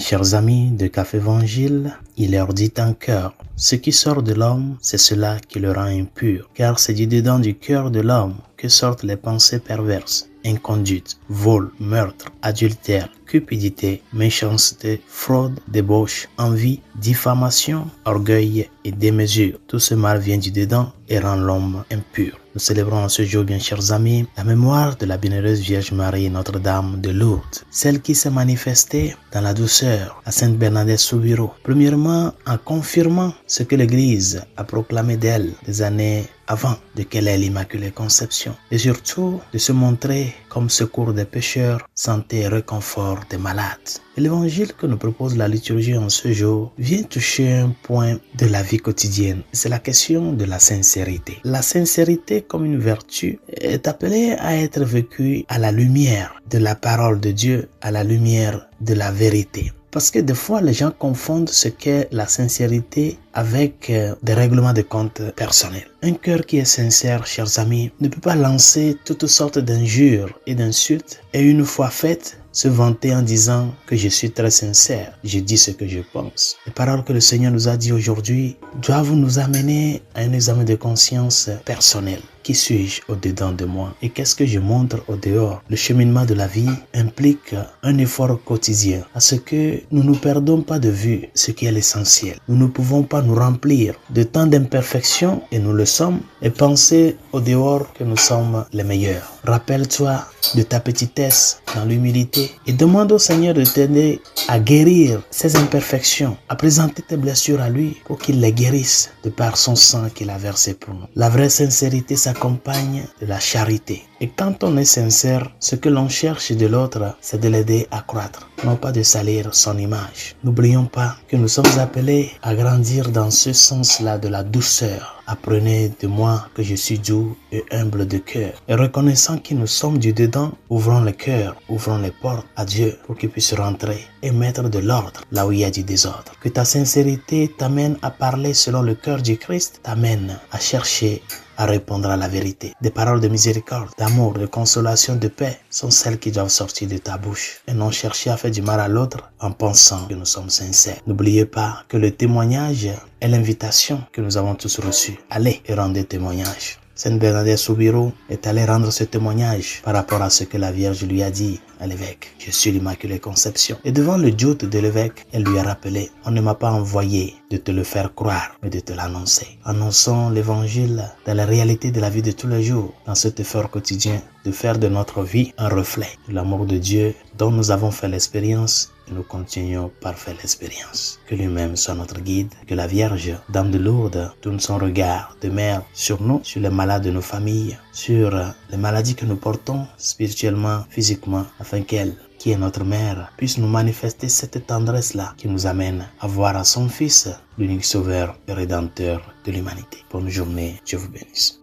chers amis de Café Évangile, il leur dit en chœur, ce qui sort de l'homme, c'est cela qui le rend impur, car c'est du dedans du cœur de l'homme que sortent les pensées perverses, inconduite, vol, meurtre, adultère, cupidité, méchanceté, fraude, débauche, envie, diffamation, orgueil et démesure. Tout ce mal vient du dedans et rend l'homme impur. Nous célébrons en ce jour, bien chers amis, la mémoire de la bienheureuse Vierge Marie Notre-Dame de Lourdes, celle qui s'est manifestée dans la douceur à Sainte Bernadette Soubirous. Premièrement, en confirmant ce que l'Église a proclamé d'elle des années avant de qu'elle ait l'Immaculée Conception, et surtout de se montrer comme secours des pécheurs, santé et réconfort des malades. Et l'évangile que nous propose la liturgie en ce jour vient toucher un point de la vie quotidienne. C'est la question de la sincérité. La sincérité comme une vertu est appelée à être vécue à la lumière de la parole de Dieu, à la lumière de la vérité. Parce que des fois, les gens confondent ce qu'est la sincérité avec des règlements de compte personnels. Un cœur qui est sincère, chers amis, ne peut pas lancer toutes sortes d'injures et d'insultes et une fois faites, se vanter en disant que je suis très sincère, je dis ce que je pense. Les paroles que le Seigneur nous a dit aujourd'hui doivent nous amener à un examen de conscience personnel. Qui suis-je au-dedans de moi et qu'est-ce que je montre au dehors? Le cheminement de la vie implique un effort quotidien à ce que nous ne perdons pas de vue ce qui est l'essentiel. Nous ne pouvons pas nous remplir de tant d'imperfections et nous le sommes et penser au dehors que nous sommes les meilleurs. Rappelle-toi de ta petitesse dans l'humilité et demande au Seigneur de t'aider à guérir ces imperfections, à présenter tes blessures à lui pour qu'il les guérisse de par son sang qu'il a versé pour nous. La vraie sincérité s'accompagne de la charité. Et quand on est sincère, ce que l'on cherche de l'autre, c'est de l'aider à croître, non pas de salir son image. N'oublions pas que nous sommes appelés à grandir dans ce sens-là de la douceur. Apprenez de moi que je suis doux et humble de cœur. Et reconnaissant que nous sommes du dedans, ouvrons le cœur, ouvrons les portes à Dieu pour qu'il puisse rentrer et mettre de l'ordre là où il y a du désordre. Que ta sincérité t'amène à parler selon le cœur du Christ, t'amène à chercher à répondre à la vérité. Des paroles de miséricorde, d'amour, de consolation, de paix sont celles qui doivent sortir de ta bouche et non chercher à faire du mal à l'autre en pensant que nous sommes sincères. N'oubliez pas que le témoignage est l'invitation que nous avons tous reçue. Allez et rendez témoignage. Sainte Bernadette Soubirous est allée rendre ce témoignage par rapport à ce que la Vierge lui a dit à l'évêque. Je suis l'Immaculée Conception. Et devant le doute de l'évêque, elle lui a rappelé, on ne m'a pas envoyé de te le faire croire, mais de te l'annoncer. Annonçons l'évangile dans la réalité de la vie de tous les jours, dans cet effort quotidien de faire de notre vie un reflet de l'amour de Dieu dont nous avons fait l'expérience et nous continuons par faire l'expérience. Que lui-même soit notre guide, que la Vierge, Dame de Lourdes, tourne son regard de mère sur nous, sur les malades de nos familles, sur les maladies que nous portons spirituellement, physiquement, afin qu'elle, qui est notre mère, puisse nous manifester cette tendresse-là qui nous amène à voir à son Fils l'unique sauveur et rédempteur de l'humanité. Bonne journée, Dieu vous bénisse.